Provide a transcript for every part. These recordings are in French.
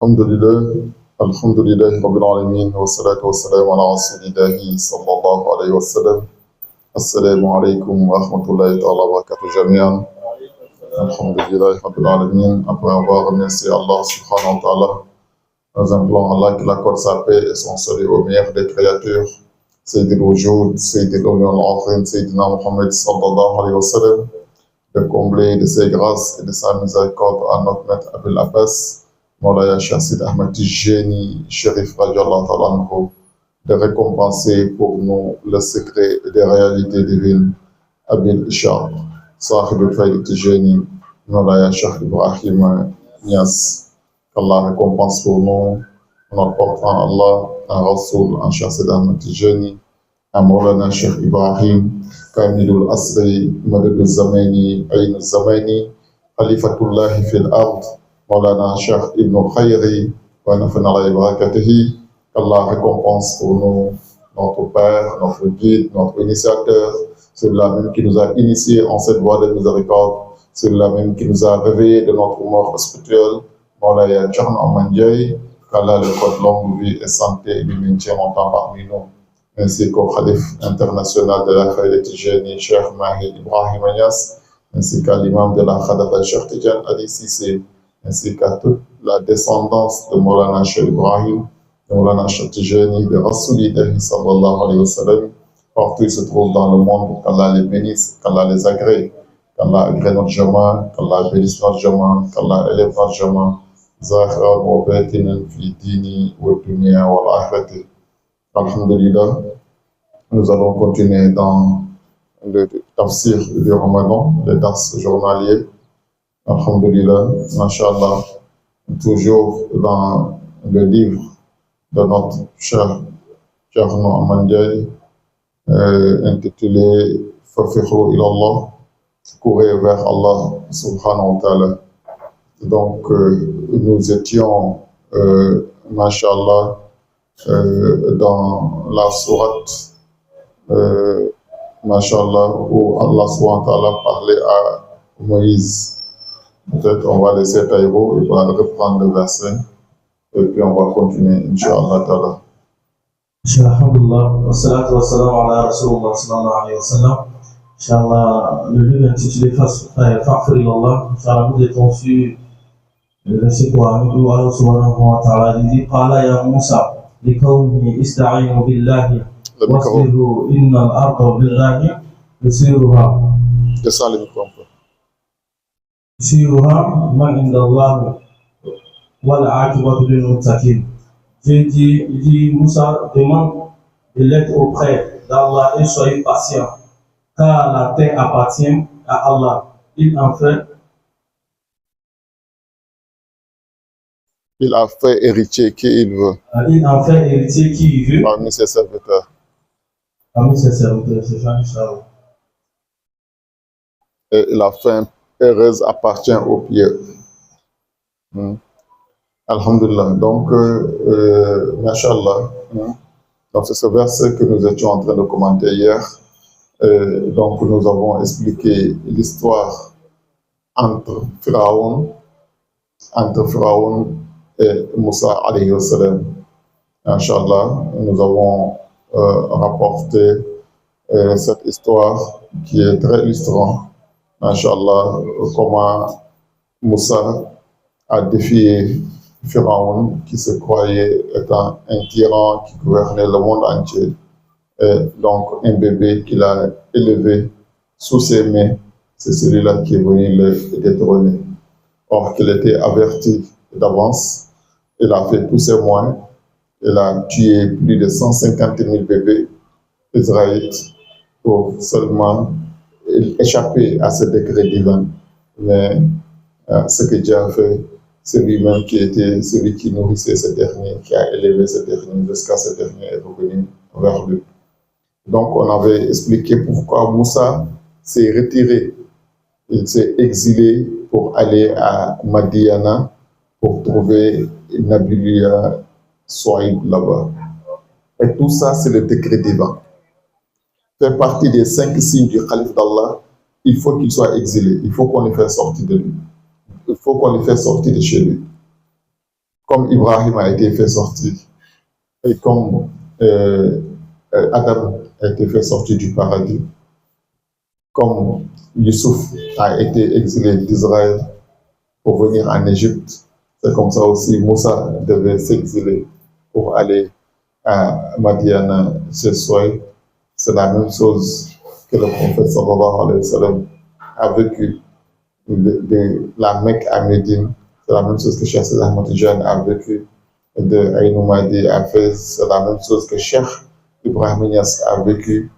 الحمد لله الحمد لله رب العالمين والصلاة والسلام على رسول الله صلى الله عليه وسلم. السلام عليكم ورحمة الله تعالى وبركاته جميعا. الحمد لله رب العالمين. Après avoir remercié Allah subhanahu wa ta'ala, nous implorons Allah qu'il accorde sa paix et son salut au meilleur des créatures, Sayyid al-Wujud, Sayyid al-Awliya al-Akhirin, Sayyidina Muhammad sallallahu alayhi wa sallam, de combler de ses grâces et de sa miséricorde à notre maître Abil Abbas, Mawlaya Chassid Ahmed Tijani, Sherif Radiallahu ta'ala anhu, de récompenser pour nous le secret des réalités divines, Abil Ishaq, Sahib al-Faïd Tijani, Mawlaya Cheikh Ibrahim Nias. Qu'Allah récompense pour nous, notre portant Allah, un Rasoul, un Chassid Ahmed Tijani, un Mawlana Cheikh Ibrahim, Kamilul Asri, Madad al-Zamani, Ayn al-Zamani, Khalifatullah fil Ard, Mawlana Cheikh Ibn al-Khayri, wa nafana ala barakatihi. Qu'Allah récompense pour nous, notre Père, notre guide, notre initiateur, celui-là même qui nous a initiés en cette voie de miséricorde, celui-là même qui nous a réveillés de notre mort spirituelle, Mawlaya Tchern Amandjay, qu'Allah le code longue vie et santé et lui maintient longtemps parmi nous, ainsi qu'au Khalif international de la Khaïda Tijani, Cheikh Mahi Ibrahim Nias, ainsi qu'à l'imam de la Khadata Cheikh Tijan Ali Sissé, ainsi qu'à toute la descendance de Mawlana Cheikh Ibrahim, de Mawlana Cheikh Tijani, de Rasulillahi sallallahu alayhi wa sallam, partout ils se trouvent dans le monde, qu'Allah les bénisse, qu'Allah les agrée, qu'Allah agrée notre jama, qu'Allah bénisse notre jama, qu'Allah élève notre jama, ظاهرا وباطنا في الدين والدنيا والآخرة. Alhamdulillah, nous allons continuer dans le tafsir du Ramadan, les dars journaliers. Alhamdulillah, mashallah, toujours dans le livre de notre cher Tcherno Amandjay, intitulé Fafikhru ilallah, courir vers Allah subhanahu wa ta'ala. Donc, nous étions, mashallah, dans la sourate, mashallah, où Allah subhanahu wa ta'ala parlait à Moïse. Peut-être on va laisser Taïro, il va reprendre le verset, et puis on va continuer, Inch'Allah ta'ala. Alhamdulillah, wa salatu wa salam ala Rasulullah sallallahu alayhi wa sallam. Inch'Allah, le livre intitulé Faghfir ilallah, Inch'Allah, nous étions sur le verset coranique où Allah subhanahu wa ta'ala dit Qala ya Musa لقومه استعينوا بالله واصبروا إن الأرض بالله يسيرها من عند الله والعاقبة للمتقين. Il dit Moussa demande de l'aide auprès d'Allah et soyez patient car la terre appartient à Allah. Il a fait héritier qui il veut. Il en fait héritier qui il veut. Parmi ses serviteurs. Parmi ses serviteurs, c'est ça, Inch'Allah. Et la fin heureuse appartient aux pieux. Alhamdulillah. Donc, Mashallah. Donc, c'est ce verset que nous étions en train de commenter hier. Donc, nous avons expliqué l'histoire entre Pharaon et Moussa alayhi wa sallam. Inch'Allah, nous avons rapporté cette histoire qui est très illustrante. Inch'Allah, comment Moussa a défié Pharaon qui se croyait étant un tyran qui gouvernait le monde entier. Et donc, un bébé qu'il a élevé sous ses mains, c'est celui-là qui est venu le détrôner. Or qu'il était averti d'avance, il a fait tous ses moyens, il a tué plus de 150 000 bébés israélites pour seulement échapper à ce décret divin. Mais ce que Dieu a fait, c'est lui-même qui était celui qui nourrissait ce dernier, qui a élevé ce dernier jusqu'à ce dernier est revenu vers lui. Donc on avait expliqué pourquoi Moussa s'est retiré, il s'est exilé pour aller à Madiana pour trouver Nabilia Souaïb là-bas. Et tout ça, c'est le décret divin. Fait partie des 5 signes du calife d'Allah, il faut qu'il soit exilé, il faut qu'on le fasse sortir de lui. Il faut qu'on le fasse sortir de chez lui. comme Ibrahim a été fait sortir et comme Adam a été fait sortir du paradis, comme Youssouf a été exilé d'Israël pour venir en Égypte, c'est comme ça aussi Moussa devait s'exiler pour aller à Madiana chez Souaïb. C'est la même chose que le prophète sallallahu alayhi wa sallam a vécu de la Mecque à Médine. C'est la même chose que Cheikh Seydi Ahmad Tidiane a vécu de Aïnou Madi à Fès. C'est la même chose que Cheikh Ibrahim Niass a vécu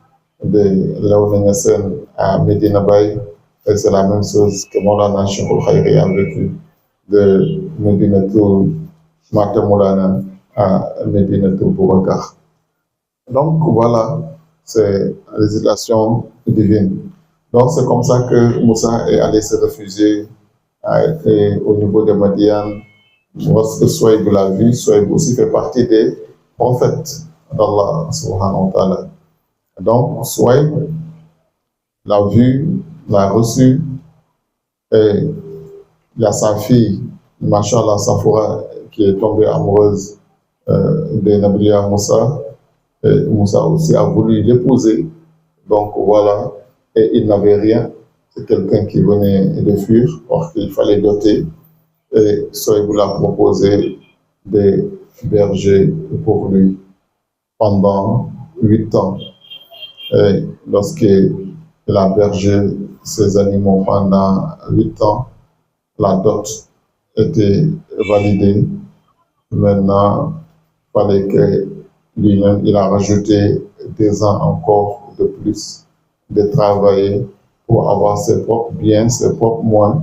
de Léona Niassène à Medina Baye. Et c'est la même chose que Maulana Cheikh Khayri a vécu de Medinatul Mata Moulana à Medinatul Boubacar. Donc voilà, c'est la législation divine. Donc c'est comme ça que Moussa est allé se réfugier au niveau de Madian. Lorsque Souaïb l'a vu, Souaïb aussi fait partie des prophètes d'Allah subhanahu wa ta'ala. Donc Souaïb l'a vu, l'a reçu, et il y a sa fille, Mashallah Safoura, qui est tombée amoureuse de Nabiya Moussa. Et Moussa aussi a voulu l'épouser. Donc voilà, et il n'avait rien. C'est quelqu'un qui venait de fuir, parce qu'il fallait doter. Et Souaïb lui a proposé des bergers pour lui pendant 8 ans. Et lorsqu'il a bergé ses animaux pendant 8 ans, la dot était validée. Maintenant, il fallait que lui-même, il a rajouté 2 ans encore de plus de travailler pour avoir ses propres biens, ses propres moyens,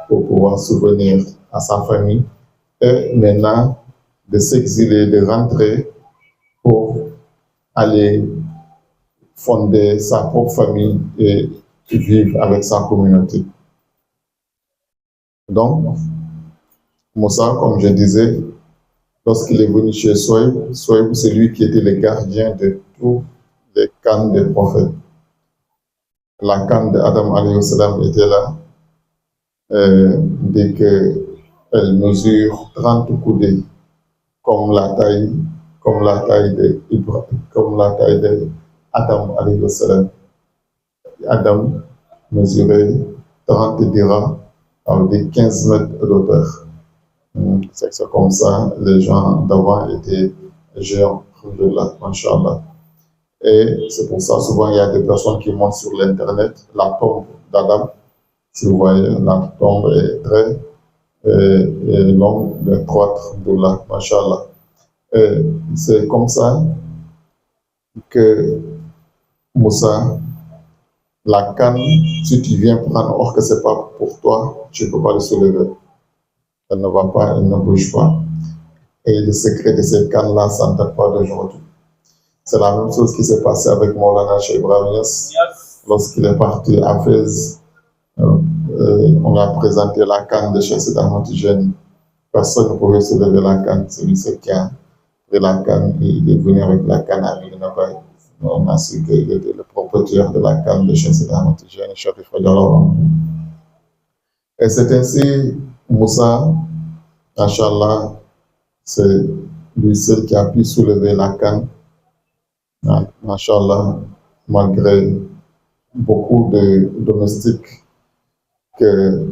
pour pouvoir subvenir à sa famille. Et maintenant, de s'exiler, de rentrer pour aller fonder sa propre famille et vivre avec sa communauté. Donc, Moussa, comme je disais, lorsqu'il est venu chez Souaïb, Souaïb, c'est lui qui était le gardien de tous les cannes des prophètes. La canne d'Adam alayhi salam était là. Dès qu'elle mesure 30 coudées, comme la taille de Adam alayhi salam. Adam mesurait 30 dirhams avec 15 mètres d'auteur. C'est comme ça, les gens d'avant étaient géants, alhamdoulilah, mashallah. Et c'est pour ça, souvent, il y a des personnes qui montrent sur l'internet la tombe d'Adam. Si vous voyez, la tombe est très longue, étroite, alhamdoulilah, mashallah. Et c'est comme ça que Moussa, la canne, si tu viens prendre, or que ce n'est pas pour toi, tu ne peux pas le soulever. Elle ne va pas, elle ne bouge pas. Et le secret de cette canne-là, ça ne date pas d'aujourd'hui. C'est la même chose qui s'est passé avec Maulana Cheikh Ibrahim Niass. Lorsqu'il est parti à Fès, on a présenté la canne de Cheikh Seydi Ahmad Tidiane. Personne ne pouvait soulever la canne. C'est lui qui a pris la canne et il est venu avec la canne à Medina Baye. On a su qu'il était le propriétaire de la canne de Cheikh Seydi Ahmad Tidiane, Cheikh Fadjallah. Et c'est ainsi, Moussa, Inch'Allah, c'est lui seul qui a pu soulever la canne. Inch'Allah, malgré beaucoup de domestiques que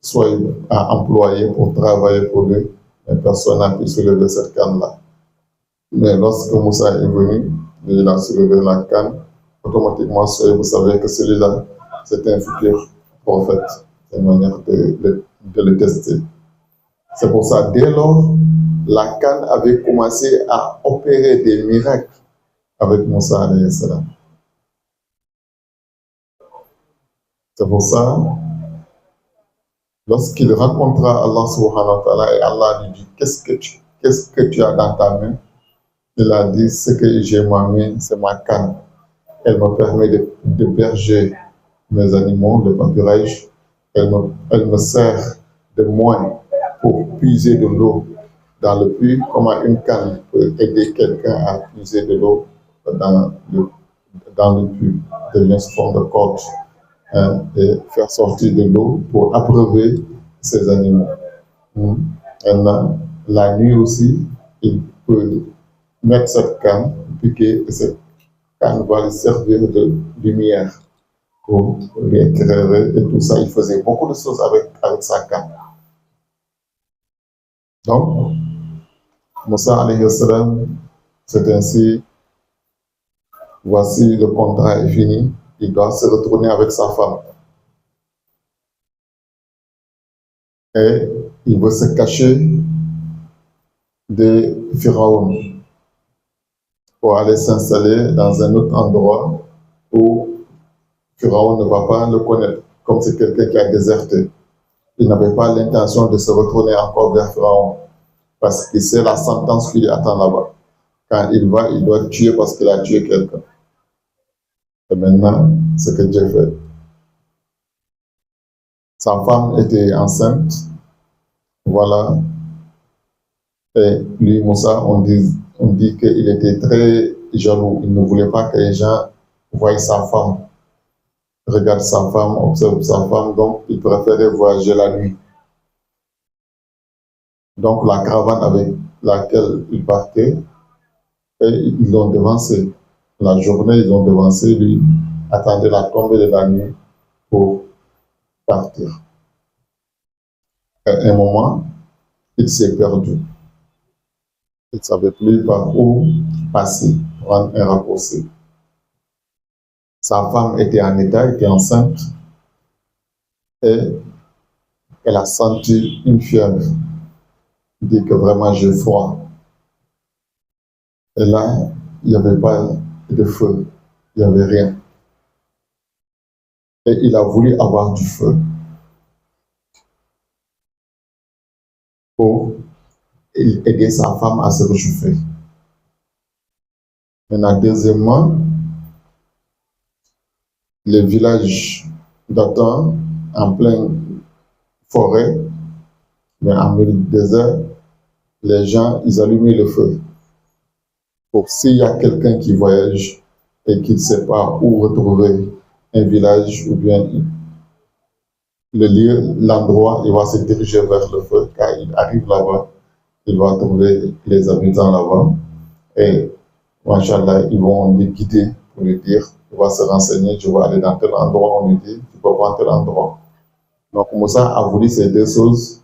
Souaïb a employés pour travailler pour lui, mais personne n'a pu soulever cette canne-là. Mais lorsque Moussa est venu, il a soulevé la canne, automatiquement, vous savez que celui-là, c'est un futur prophète. C'est une manière de le tester. C'est pour ça, dès lors, la canne avait commencé à opérer des miracles avec Moussa alayhi salam. C'est pour ça, lorsqu'il rencontra Allah subhanahu wa ta'ala et Allah lui dit, qu'est-ce que tu as dans ta main? Il a dit, ce que j'ai ma main, c'est ma canne. Elle me permet de berger mes animaux, de pâturage. Elle me sert de moyen pour puiser de l'eau dans le puits, comment une canne peut aider quelqu'un à puiser de l'eau dans le puits, devient sous forme de corde, et faire sortir de l'eau pour abreuver ses animaux. Maintenant, la nuit aussi, il peut mettre cette canne, piquer, et cette canne va lui servir de lumière pour l'éclairer et tout ça. Il faisait beaucoup de choses avec sa canne. Donc, Moussa alayhi salam, c'est ainsi, voici le contrat est fini, il doit se retourner avec sa femme. Et il veut se cacher de Pharaon pour aller s'installer dans un autre endroit où Pharaon ne va pas le connaître, comme c'est quelqu'un qui a déserté. Il n'avait pas l'intention de se retourner encore vers Pharaon, parce que c'est la sentence qui lui attend là-bas. Quand il va, il doit tuer parce qu'il a tué quelqu'un. Et maintenant, ce que Dieu fait. Sa femme était enceinte, voilà. Et lui, Moussa, on dit qu'il était très jaloux. Il ne voulait pas que les gens voient sa femme, regardent sa femme, observent sa femme, donc il préférait voyager la nuit. Donc la caravane avec laquelle il partait, et ils l'ont devancé. La journée, ils ont devancé, lui attendait la tombée de la nuit pour partir. À un moment, il s'est perdu. Il ne savait plus par où passer, prendre un raccourci. Sa femme était en état, était enceinte, et elle a senti une fièvre. Elle dit que vraiment j'ai froid. Et là, il n'y avait pas de feu, il n'y avait rien. Et il a voulu avoir du feu pour aider sa femme à se réchauffer. Maintenant, deuxièmement, les villages d'antan, en pleine forêt, mais en milieu du désert, les gens, ils allumaient le feu. Pour s'il y a quelqu'un qui voyage et qui ne sait pas où retrouver un village ou bien le lieu, l'endroit, il va se diriger vers le feu. Quand il arrive là-bas, il va trouver les habitants là-bas. Et, machallah, ils vont lui guider pour lui dire, il va se renseigner, je vais aller dans tel endroit, on lui dit, tu peux pas tel endroit. Donc Moussa a voulu ces deux choses.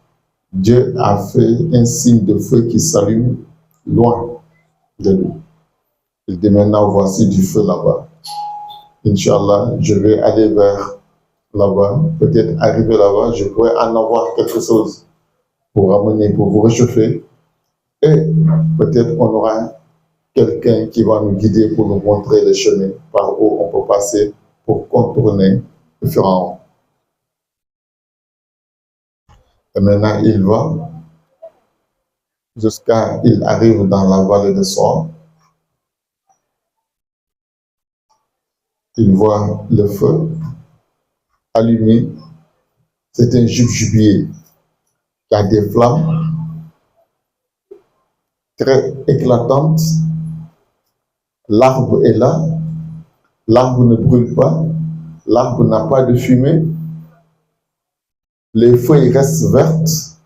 Dieu a fait un signe de feu qui s'allume loin de lui. Il dit maintenant, voici du feu là-bas. Inch'Allah, je vais aller vers là-bas. Peut-être arriver là-bas, je pourrais en avoir quelque chose pour ramener, pour vous réchauffer. Et peut-être on aura quelqu'un qui va nous guider pour nous montrer le chemin par où on peut passer pour contourner le Pharaon. Et maintenant, il va jusqu'à il arrive dans la vallée de Soir. Il voit le feu allumé. C'est un gibier qui a des flammes très éclatantes. L'arbre est là. L'arbre ne brûle pas. L'arbre n'a pas de fumée. Les feuilles restent vertes,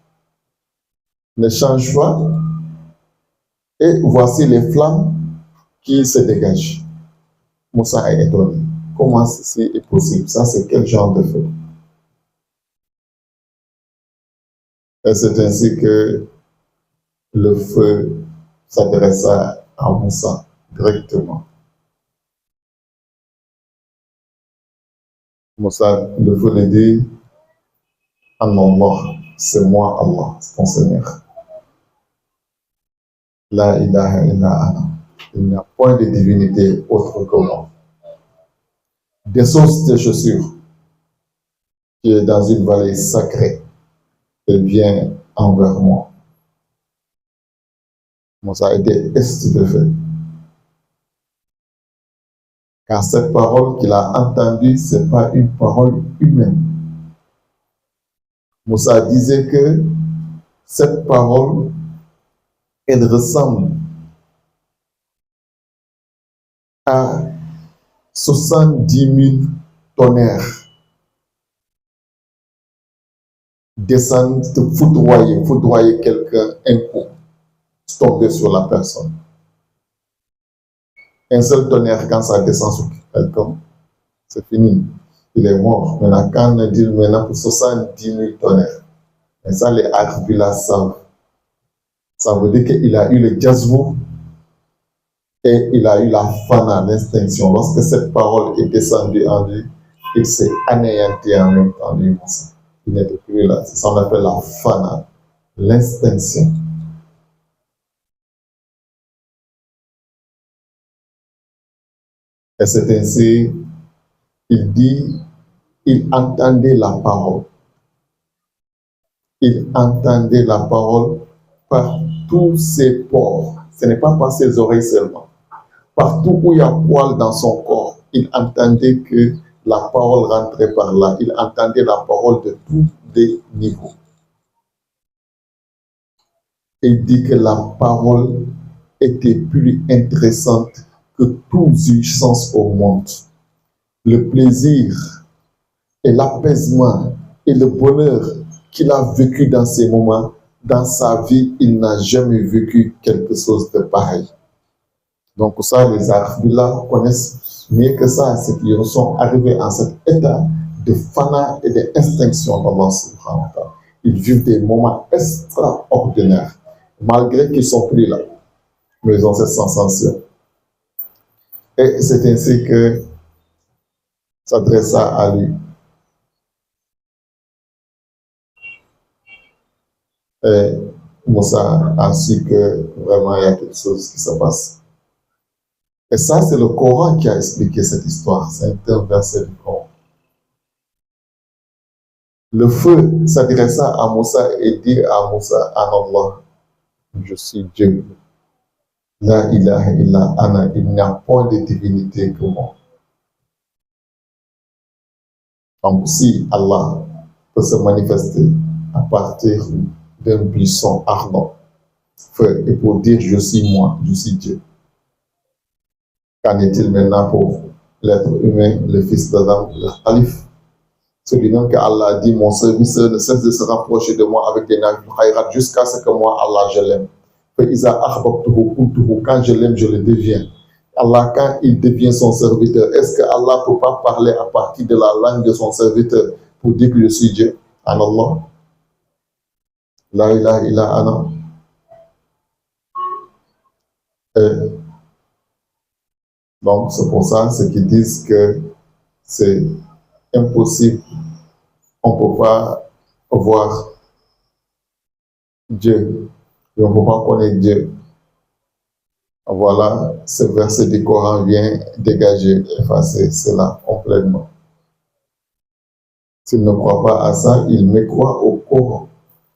ne changent pas. Et voici les flammes qui se dégagent. Moussa est étonné. Comment ceci est possible? Ça, c'est quel genre de feu? Et c'est ainsi que le feu s'adressa à Moussa directement. Moussa, le feu lui dit, Allah, c'est moi Allah, c'est ton Seigneur. La ilaha illa ana. Il n'y a point de divinité autre que moi. Descends tes chaussures. Tu es dans une vallée sacrée. Et viens envers moi. Moussa était stupéfait. Car cette parole qu'il a entendue, ce n'est pas une parole humaine. Moussa disait que cette parole, elle ressemble à 70 000 tonnerres descendre, te foudroyer quelqu'un, un coup, tomber sur la personne. Un seul tonnerre, quand ça descend sur quelqu'un, c'est fini. Il est mort. Maintenant, quand on dit maintenant pour 70 000 tonnerres, et ça, les Arabes savent. Ça veut dire qu'il a eu le jazbou et il a eu la fana, l'instinction. Lorsque cette parole est descendue en lui, il s'est anéanti en même temps, lui. Il n'était plus là. C'est ça qu'on appelle la fana, l'instinction. Et c'est ainsi, il dit, il entendait la parole. Il entendait la parole par tous ses pores. Ce n'est pas par ses oreilles seulement. Partout où il y a poil dans son corps, il entendait que la parole rentrait par là. Il entendait la parole de tous les niveaux. Il dit que la parole était plus intéressante que toute jouissance au monde. Le plaisir et l'apaisement et le bonheur qu'il a vécu dans ces moments, dans sa vie, il n'a jamais vécu quelque chose de pareil. Donc ça, les Arabes connaissent mieux que ça, c'est qu'ils sont arrivés en cet état de fana et d'extinction d'Allah subhanahu wa ta'ala. Ils vivent des moments extraordinaires, malgré qu'ils ne sont plus là. Mais ils ont cette sensation. Et c'est ainsi que s'adressa à lui. Et Moussa a su que vraiment il y a quelque chose qui se passe. Et ça, c'est le Coran qui a expliqué cette histoire. C'est un verset du Coran. Le feu s'adressa à Moussa et dit à Moussa, en Allah, je suis Dieu. La ilaha illa ana, il n'y a point de divinité que moi. Donc si Allah peut se manifester à partir d'un buisson ardent, feu, et pour dire je suis moi, je suis Dieu. Qu'en est-il maintenant pour l'être humain, le fils d'Adam, le Khalif? Celui-là que Allah a dit, mon serviteur ne cesse de se rapprocher de moi avec des nafil jusqu'à ce que moi, Allah, je l'aime. Quand je l'aime, je le deviens. Allah, quand il devient son serviteur, est-ce que Allah ne peut pas parler à partir de la langue de son serviteur pour dire que je suis Dieu? En Allah. La ilaha illa ana. Donc, c'est pour ça, ceux qui disent que c'est impossible, on ne peut pas voir Dieu, et on ne peut pas connaître Dieu. Voilà, ce verset du Coran vient dégager, effacer cela complètement. S'il ne croit pas à ça, il mécroit au Coran.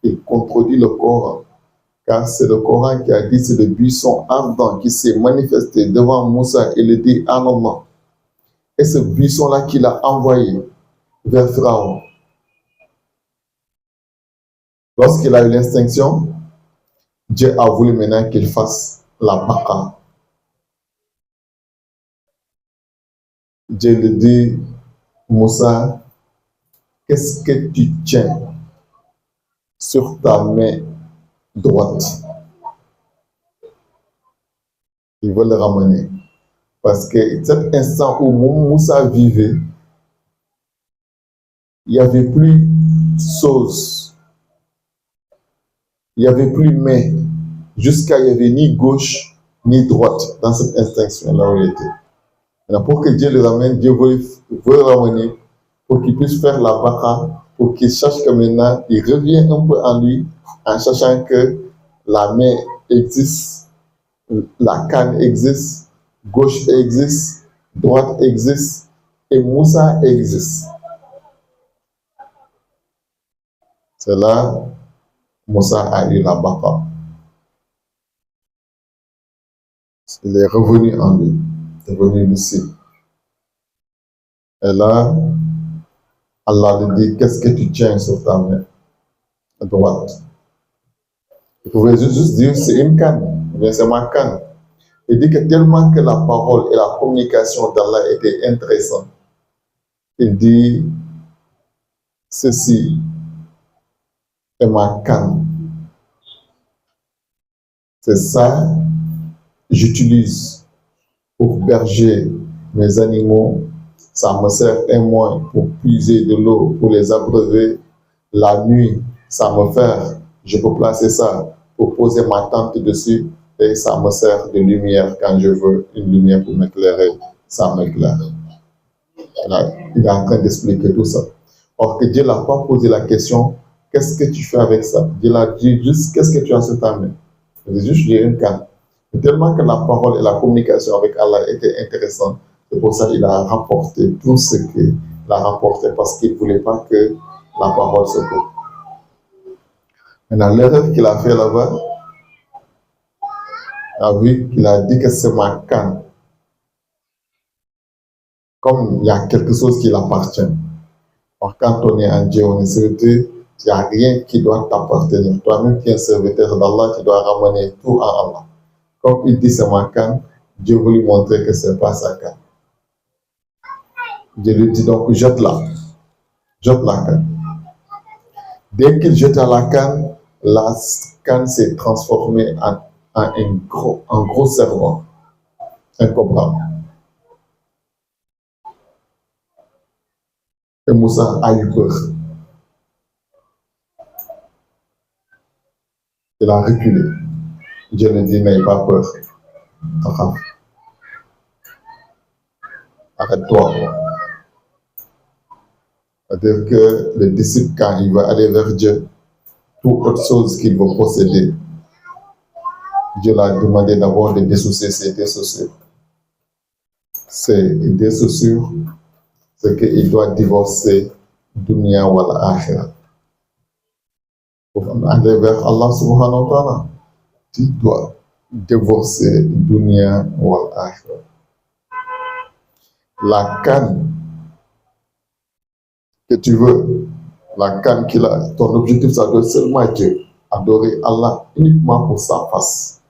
Il contredit le Coran. Car c'est le Coran qui a dit, c'est le buisson ardent qui s'est manifesté devant Moussa et le dit en Allah. Et ce buisson-là qu'il a envoyé vers Pharaon. Lorsqu'il a eu l'extinction, Dieu a voulu maintenant qu'il fasse la baka. Dieu lui dit, Moussa, qu'est-ce que tu tiens sur ta main droite? Il veut le ramener. Parce que cet instant où Moussa vivait, il n'y avait plus chose. Il n'y avait plus main. Jusqu'à il n'y avait ni gauche ni droite dans cette instinction-là où il était. Alors pour que Dieu le ramène, Dieu veut le ramener pour qu'il puisse faire la baka, pour qu'il sache que maintenant il revient un peu en lui en sachant que la main existe, la canne existe, gauche existe, droite existe et Moussa existe. C'est là Moussa a eu la baka. Il est revenu en lui, il est revenu lucide. Et là, Allah lui dit, qu'est-ce que tu tiens sur ta main droite? Il pouvait juste dire, c'est une canne, bien c'est ma canne. Il dit que tellement que la parole et la communication d'Allah étaient intéressantes, il dit ceci, est ma canne. C'est ça, j'utilise pour berger mes animaux. Ça me sert un mois pour puiser de l'eau, pour les abreuver. La nuit, ça me fait, je peux placer ça pour poser ma tente dessus et ça me sert de lumière quand je veux une lumière pour m'éclairer. Ça m'éclaire. Il est en train d'expliquer tout ça. Or que Dieu n'a pas posé la question, qu'est-ce que tu fais avec ça? Dieu l'a dit juste, qu'est-ce que tu as sur ta main? C'est juste j'ai une canne. Et tellement que la parole et la communication avec Allah étaient intéressantes, c'est pour ça qu'il a rapporté tout ce qu'il a rapporté parce qu'il ne voulait pas que la parole se coupe. Maintenant, l'erreur qu'il a fait là-bas, a vu qu'il a dit que c'est ma canne. Comme il y a quelque chose qui l'appartient. Or, quand on est en Dieu, on est serviteur, il n'y a rien qui doit t'appartenir. Toi-même qui es un serviteur d'Allah, tu dois ramener tout à Allah. Comme il dit c'est ma canne, Dieu veut lui montrer que ce n'est pas sa canne. Dieu lui dit donc jette-la. Jette la canne. Dès qu'il jette la canne s'est transformée en un gros serpent, un cobra. Et Moussa a eu peur. Il a reculé. Dieu lui dit, n'aie pas peur. Arrête-toi. C'est-à-dire que le disciple, quand il va aller vers Dieu, toute autre chose qu'il veut posséder, Dieu l'a demandé d'abord de dissocier ses déchaussures. Ces déchaussures, c'est qu'il doit divorcer dunya wal akhirah. Pour aller vers Allah subhanahu wa ta'ala, tu dois divorcer dunya wal akhirah. La canne que tu veux, la canne qu'il a, ton objectif, ça doit seulement Dieu. Adorer Allah uniquement pour sa face.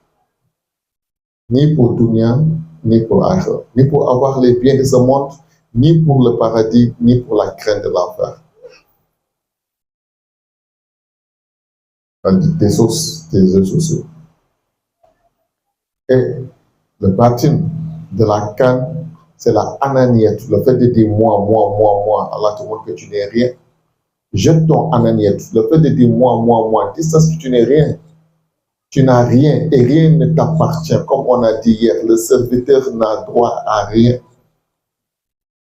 Ni pour dunya, ni pour akhirah. Ni pour avoir les biens de ce monde, ni pour le paradis, ni pour la crainte de l'enfer. Des sources. Et le bâtiment de la canne, c'est la ananiyat, le fait de dire moi, Allah te montre que tu n'es rien. Jette ton ananiyat, le fait de dire moi, dis ça que tu n'es rien. Tu n'as rien et rien ne t'appartient. Comme on a dit hier, le serviteur n'a droit à rien.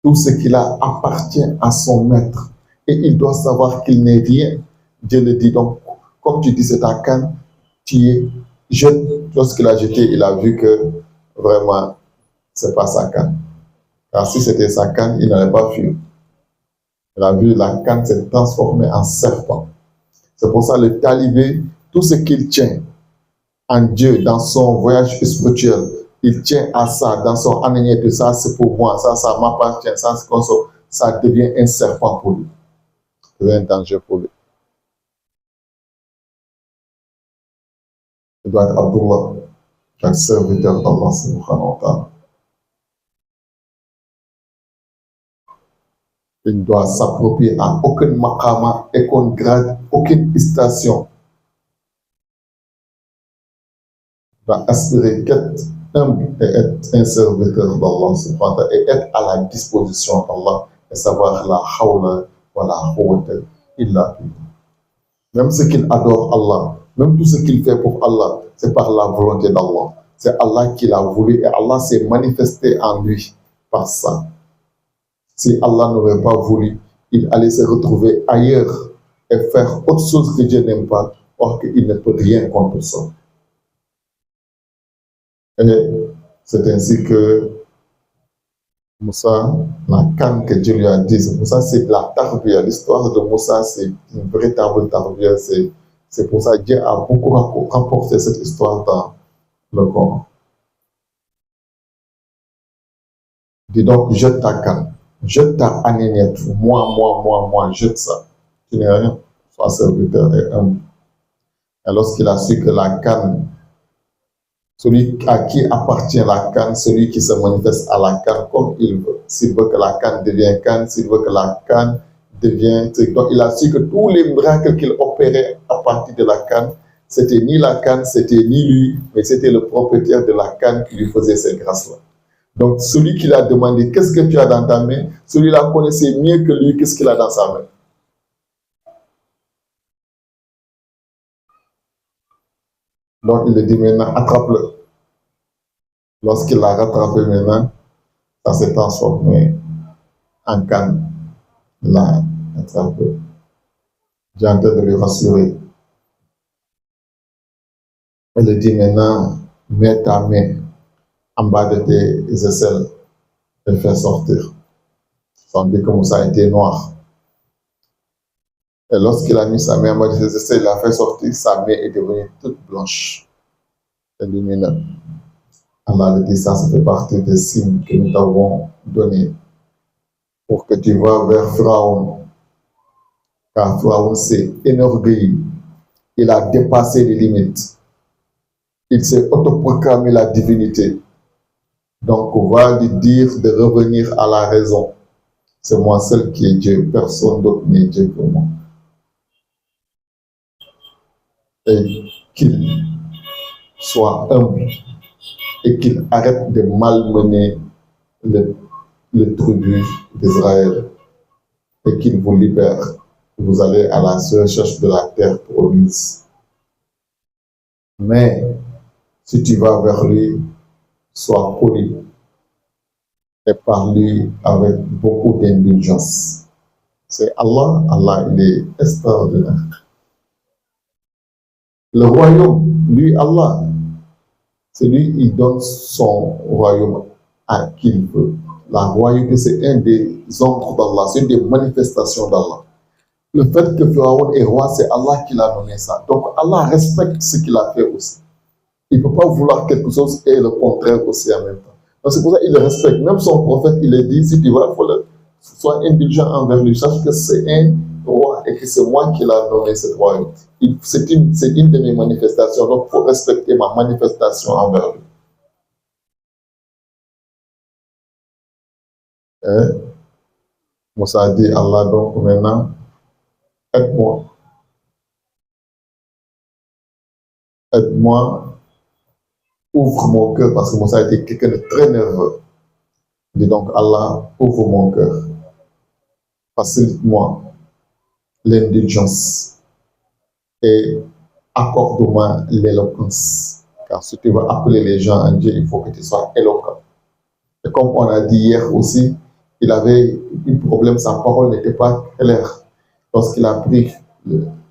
Tout ce qu'il a appartient à son maître. Et il doit savoir qu'il n'est rien. Dieu le dit donc, comme tu dis, c'est ta canne, tu y jette. Lorsqu'il a jeté, il a vu que vraiment, ce n'est pas sa canne. Car si c'était sa canne, il n'aurait pas fui. Il a vu la canne s'est transformée en serpent. C'est pour ça le talibé, tout ce qu'il tient en Dieu, dans son voyage spirituel, il tient à ça, dans son anonymat de ça, c'est pour moi, ça m'appartient, ça devient un serpent pour lui. Ça devient un danger pour lui. Il doit être Abdullah, chaque serviteur d'Allah subhanahu wa ta'ala. Il ne doit s'approprier à aucun maqama, aucun grade, aucune station. Il doit aspirer qu'être humble et être un serviteur d'Allah subhanahu wa ta'ala et être à la disposition d'Allah et savoir la hawla wa la quwwata illa billah. Même ce qu'il adore Allah, même tout ce qu'il fait pour Allah, c'est par la volonté d'Allah. C'est Allah qui l'a voulu et Allah s'est manifesté en lui par ça. Si Allah n'aurait pas voulu, il allait se retrouver ailleurs et faire autre chose que Dieu n'aime pas, or qu'il ne peut rien contre ça. Et c'est ainsi que Moussa, la canne que Dieu lui a dit, Moussa c'est de la tarbiya. L'histoire de Moussa, c'est une véritable tarbiya. C'est pour ça que Dieu a beaucoup rapporté cette histoire dans le Coran. Dis donc, jette ta canne, jette ta anéniette, moi, jette ça. Tu n'es rien, sois serviteur et humble. Et lorsqu'il a su que la canne, celui à qui appartient la canne, celui qui se manifeste à la canne comme il veut. S'il veut que la canne devienne canne, s'il veut que la canne devient... Donc, il a su que tous les miracles qu'il opérait à partir de la canne, c'était ni la canne, c'était ni lui, mais c'était le propriétaire de la canne qui lui faisait ces grâces-là. Donc, celui qui l'a demandé, qu'est-ce que tu as dans ta main, celui-là connaissait mieux que lui, qu'est-ce qu'il a dans sa main. Donc, il lui dit maintenant, attrape-le. Lorsqu'il l'a rattrapé maintenant, ça s'est transformé en canne. Il l'a attrapé. J'ai en train de lui rassurer. Il lui dit maintenant, mets ta main en bas de tes aisselles et fais sortir. Ça me dit que Moussa était noir. Et lorsqu'il a mis sa main en bas de ses aisselles, il a fait sortir, sa main est devenue toute blanche et lumineuse. Allah lui dit, ça fait partie des signes que nous t'avons donnés pour que tu vas vers Pharaon. Car Pharaon s'est énorgueilli. Il a dépassé les limites. Il s'est autoproclamé la divinité. Donc, on va lui dire de revenir à la raison. C'est moi seul qui est Dieu. Personne d'autre n'est Dieu que moi. Et qu'il soit humble et qu'il arrête de malmener le tribut d'Israël et qu'il vous libère. Vous allez à la recherche de la terre promise. Mais si tu vas vers lui, sois poli et parle-lui avec beaucoup d'indulgence. C'est Allah, Allah, il est extraordinaire. Le royaume, lui, Allah, c'est lui, il donne son royaume à qui il veut. La royauté, c'est un des ordres d'Allah, c'est une des manifestations d'Allah. Le fait que Pharaon est roi, c'est Allah qui l'a nommé ça. Donc Allah respecte ce qu'il a fait aussi. Il ne peut pas vouloir quelque chose et le contraire aussi en même temps. Donc c'est pour ça qu'il le respecte. Même son prophète, il a dit, si tu vas, sois indulgent envers lui. Sache que c'est un roi et que c'est moi qui l'a nommé cette royauté. C'est une de mes manifestations. Donc il faut respecter ma manifestation envers lui. Et Moussa a dit, Allah, donc maintenant, aide-moi. Aide-moi, ouvre mon cœur, parce que Moussa était quelqu'un de très nerveux. Il dit donc, Allah, ouvre mon cœur. Facilite-moi l'indulgence et accorde-moi l'éloquence. Car si tu veux appeler les gens en Dieu, il faut que tu sois éloquent. Et comme on a dit hier aussi, il avait un problème, sa parole n'était pas claire. Lorsqu'il a pris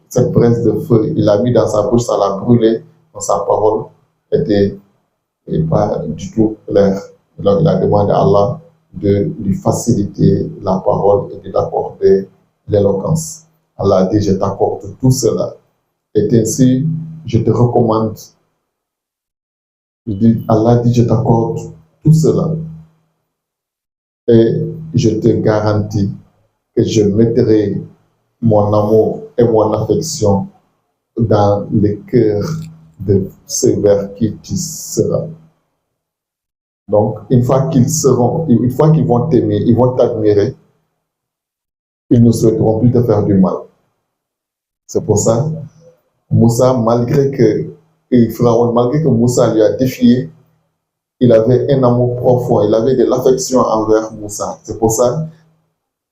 cette braise de feu, il l'a mis dans sa bouche, ça l'a brûlé, donc sa parole n'était pas du tout claire. Donc il a demandé à Allah de lui faciliter la parole et de lui accorder l'éloquence. Allah a dit, je t'accorde tout cela. Et ainsi, je te recommande. Allah dit, je t'accorde tout cela. Et je te garantis que je mettrai mon amour et mon affection dans le cœur de ceux vers qui tu seras. Donc, une fois qu'ils vont t'aimer, ils vont t'admirer, ils ne souhaiteront plus te faire du mal. C'est pour ça, Moussa, malgré que Moussa lui a défié, il avait un amour profond, il avait de l'affection envers Moussa. C'est pour ça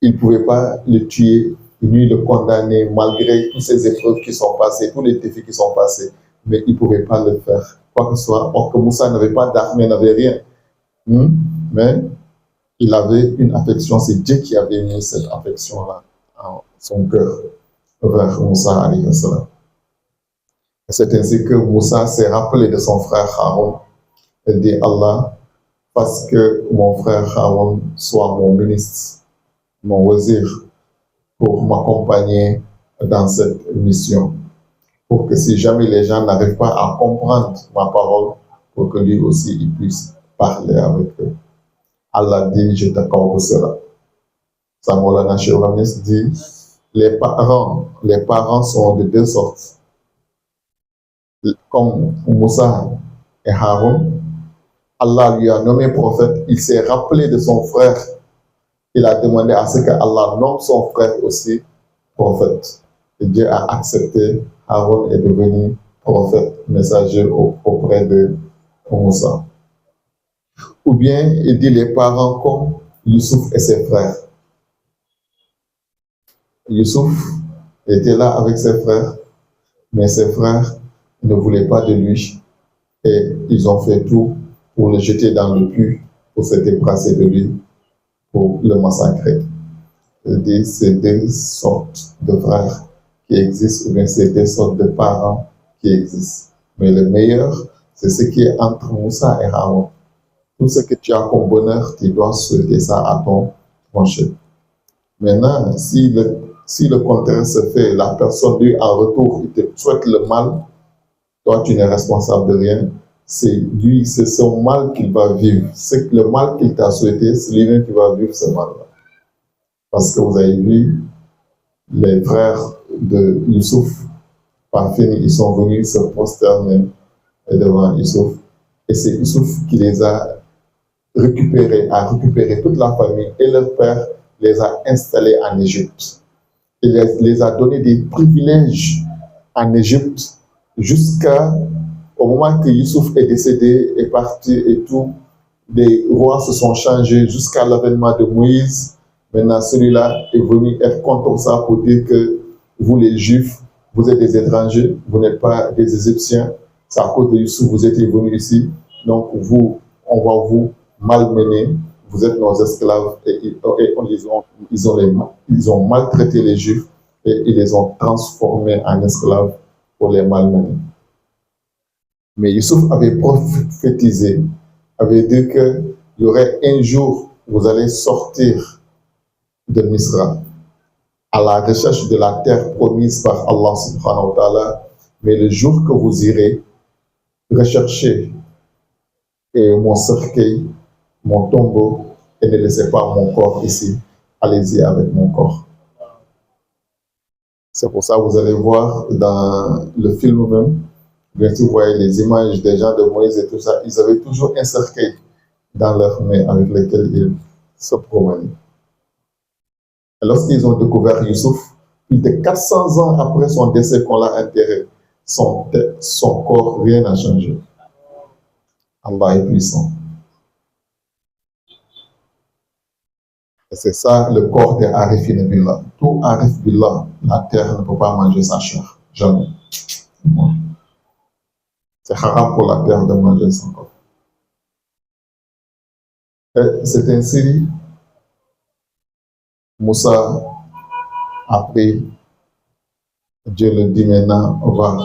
qu'il ne pouvait pas le tuer, ni le condamner, malgré toutes ces épreuves qui sont passées, tous les défis qui sont passés. Mais il ne pouvait pas le faire, quoi que ce soit. Or que Moussa n'avait pas d'armée, n'avait rien. Mais il avait une affection, c'est Dieu qui avait mis cette affection-là en son cœur vers Moussa alayhi salam. C'est ainsi que Moussa s'est rappelé de son frère Haroun. Il dit, Allah, parce que mon frère Haroun soit mon ministre, mon wazir, pour m'accompagner dans cette mission. Pour que si jamais les gens n'arrivent pas à comprendre ma parole, pour que lui aussi il puisse parler avec eux. Allah dit, je t'accorde cela. Samoulana Cheikh dit, les parents sont de deux sortes. Comme Moussa et Haroun, Allah lui a nommé prophète, il s'est rappelé de son frère il a demandé à ce que Allah nomme son frère aussi prophète. Et Dieu a accepté. Aaron est devenu prophète, messager auprès de Moussa. Ou bien il dit les parents comme Youssouf et ses frères. Youssouf était là avec ses frères, mais ses frères ne voulaient pas de lui et ils ont fait tout pour le jeter dans le puits, pour se débarrasser de lui, pour le massacrer. C'est deux sortes de frères qui existent, ou bien c'est deux sortes de parents qui existent. Mais le meilleur, c'est ce qui est entre Moussa et Aaron. Tout ce que tu as comme bonheur, tu dois souhaiter ça à ton prochain. Maintenant, si le contraire se fait, la personne lui en retour, il te souhaite le mal, toi tu n'es responsable de rien. C'est lui, c'est son mal qu'il va vivre. C'est le mal qu'il t'a souhaité, c'est lui-même qui va vivre ce mal-là. Parce que vous avez vu, les frères de Youssouf, par fin, ils sont venus se prosterner devant Youssouf. Et c'est Youssouf qui les a récupéré toute la famille et leur père les a installés en Égypte. Il les a donné des privilèges en Égypte jusqu'au moment que Youssouf est décédé, est parti et tout. Les rois se sont changés jusqu'à l'avènement de Moïse. Maintenant, celui-là est venu être contre ça pour dire que vous, les Juifs, vous êtes des étrangers, vous n'êtes pas des Égyptiens. C'est à cause de Youssouf que vous êtes venus ici. Donc, vous, on va vous malmener. Vous êtes nos esclaves. Et ils ont maltraité les Juifs et ils les ont transformés en esclaves pour les malmener. Mais Youssouf avait prophétisé, avait dit qu'il y aurait un jour, vous allez sortir de Misra à la recherche de la terre promise par Allah subhanahu wa ta'ala, mais le jour que vous irez rechercher mon cercueil, mon tombeau, et ne laissez pas mon corps ici, allez-y avec mon corps. C'est pour ça que vous allez voir dans le film même, bien sûr, vous voyez les images des gens de Moïse et tout ça, ils avaient toujours un cercueil dans leurs mains avec lequel ils se promenaient. Et lorsqu'ils ont découvert Youssouf, plus de 400 ans après son décès qu'on l'a enterré, son corps, rien n'a changé. Allah est puissant. Et c'est ça le corps des Arifin Billah. Tout Arif Billah, la terre ne peut pas manger sa chair. Jamais. C'est haram pour la terre de manger son corps. Et c'est ainsi, Moussa a pris, Dieu le dit maintenant, va.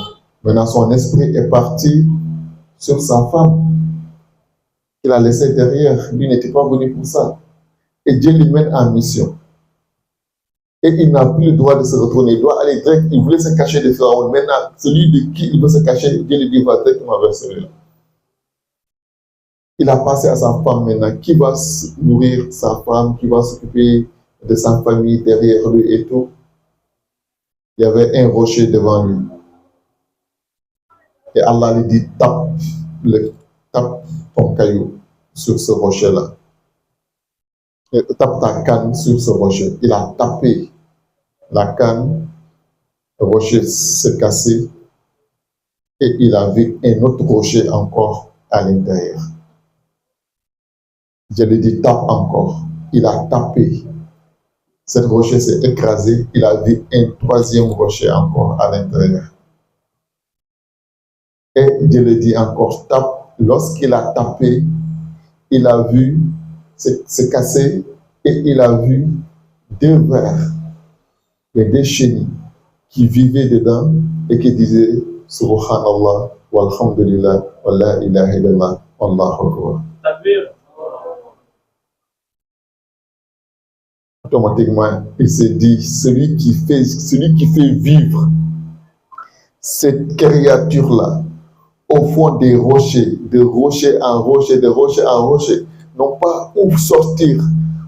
Maintenant son esprit est parti sur sa femme qu'il a laissée derrière. Lui n'était pas venu pour ça. Et Dieu lui mène en mission. Et il n'a plus le droit de se retourner. Il doit aller direct. Il voulait se cacher de Pharaon. Maintenant, celui de qui il veut se cacher, Dieu lui dit, va directement vers celui-là. Il a passé à sa femme maintenant. Qui va nourrir sa femme, qui va s'occuper de sa famille derrière lui et tout. Il y avait un rocher devant lui. Et Allah lui dit, tape ton caillou sur ce rocher-là. Tape ta canne sur ce rocher. Il a tapé la canne, le rocher s'est cassé et il a vu un autre rocher encore à l'intérieur. Je lui dis tape encore. Il a tapé. Cette rocher s'est écrasé. Il a vu un troisième rocher encore à l'intérieur. Et je lui dis encore tape. Lorsqu'il a tapé, il a vu c'est cassé et il a vu deux vers et deux chenilles qui vivaient dedans et qui disaient Subhanallah, walhamdulillah, wa la ilaha illallah, wallahu akbar. Automatiquement, il s'est dit celui qui fait vivre cette créature-là au fond des rochers, de rocher en rocher, de rocher en rocher, n'ont pas où sortir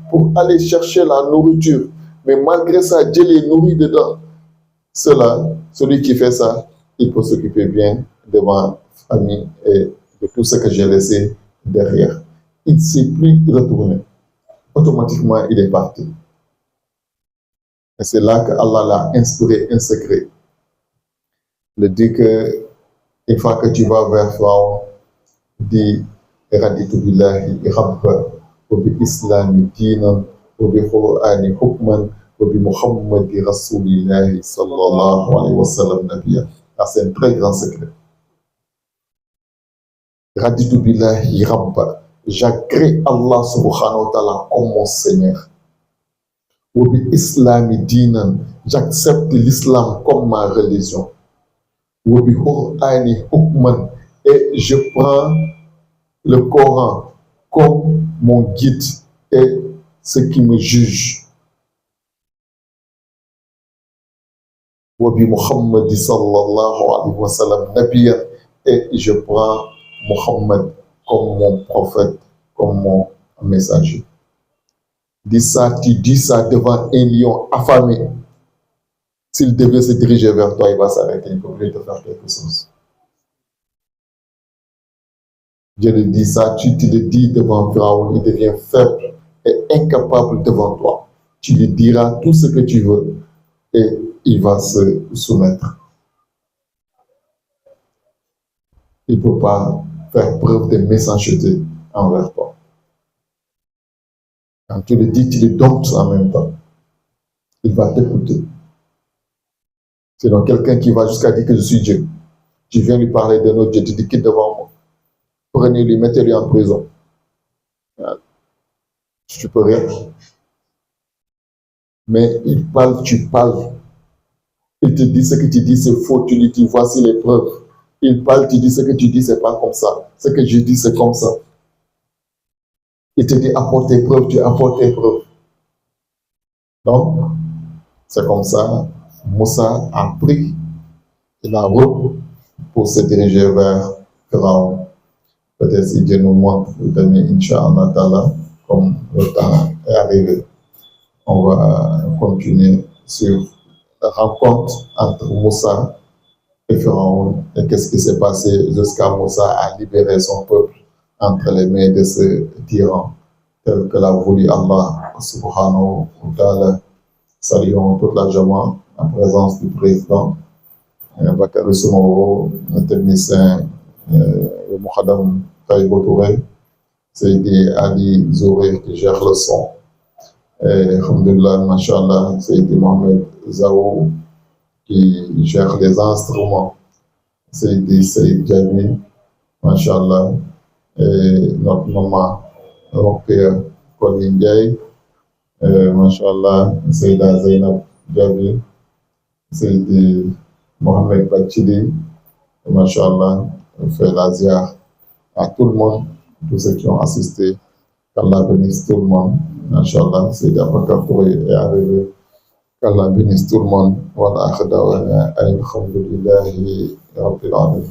pour aller chercher la nourriture. Mais malgré ça, Dieu les nourrit dedans. Celui qui fait ça, il peut s'occuper bien de ma famille et de tout ce que j'ai laissé derrière. Il ne s'est plus retourné. automatiquement il est parti. Et c'est là que Allah l'a inspiré un secret. Il dit que une fois que tu vas vers Pharaon, dis raditu billahi rabba wa bi islami dinan wa bi qur'ani hukman wa bi muhammadi rasulillahi sallallahu alayhi wa sallam nabiyya. C'est un très grand secret. Raditu billahi rabba. J'agrée Allah subhanahu wa ta'ala comme mon Seigneur. Wa bi islami dinan. J'accepte l'islam comme ma religion. Wa bi qur'ani hukman. Et je prends le Coran comme mon guide et ce qui me juge. Wabi Muhammad sallallahu alayhi wa sallam nabiyya, et je prends Muhammad comme mon prophète, comme mon messager. Dis ça, tu dis ça devant un lion affamé. S'il devait se diriger vers toi, il va s'arrêter, il peut te faire quelque chose. Je le dis ça, tu le dis devant Pharaon, il devient faible et incapable devant toi. Tu lui diras tout ce que tu veux et il va se soumettre. Il ne peut pas faire preuve de méchanceté envers toi. Quand tu le dis, tu le domptes en même temps. Il va t'écouter. C'est donc quelqu'un qui va jusqu'à dire que je suis Dieu. Tu viens lui parler d'un autre Dieu, tu dis qu'il est devant moi. Prenez-lui, mettez-lui en prison. Tu peux rien. Mais il parle, tu parles. Il te dit ce que tu dis, c'est faux. Tu lui dis, voici les preuves. Il parle, tu dis ce que tu dis, c'est pas comme ça. Ce que je dis, c'est comme ça. Il te dit, apporte tes preuves, tu apportes tes preuves. Donc, c'est comme ça. Moussa a pris la route pour se diriger vers Pharaon. Peut-être si Dieu nous montre demain, Inch'Allah Ta'ala, comme le temps est arrivé, on va continuer sur la rencontre entre Moussa et Pharaon et qu'est-ce qui s'est passé jusqu'à Moussa a libéré son peuple entre les mains de ce tyran tel que l'a voulu Allah subhanahu wa ta'ala. Saluons toute la Jama en présence du président Bakary Soumaoro, le technicien le Mokhadam Taïbo Touré, Seydi Ali Zouré qui gère le son. Et alhamdulillah, mashallah, Seydi Mohamed Zaou qui gère les instruments. Seydi Seyid Djami, mashallah, et notre maman Rokia Koli Ndiaye, mashallah, Seyda Zainab Djami, Seydi Mohamed Bachidi, mashallah, fait la ziar à tout le monde, tous ceux qui ont assisté, qu'Allah bénisse tout le monde, Inch'Allah, c'est d'Abakar Touré est arrivé, qu'Allah bénisse tout le monde, wa la akhdawa, alhamdulillahi rabbil alamin.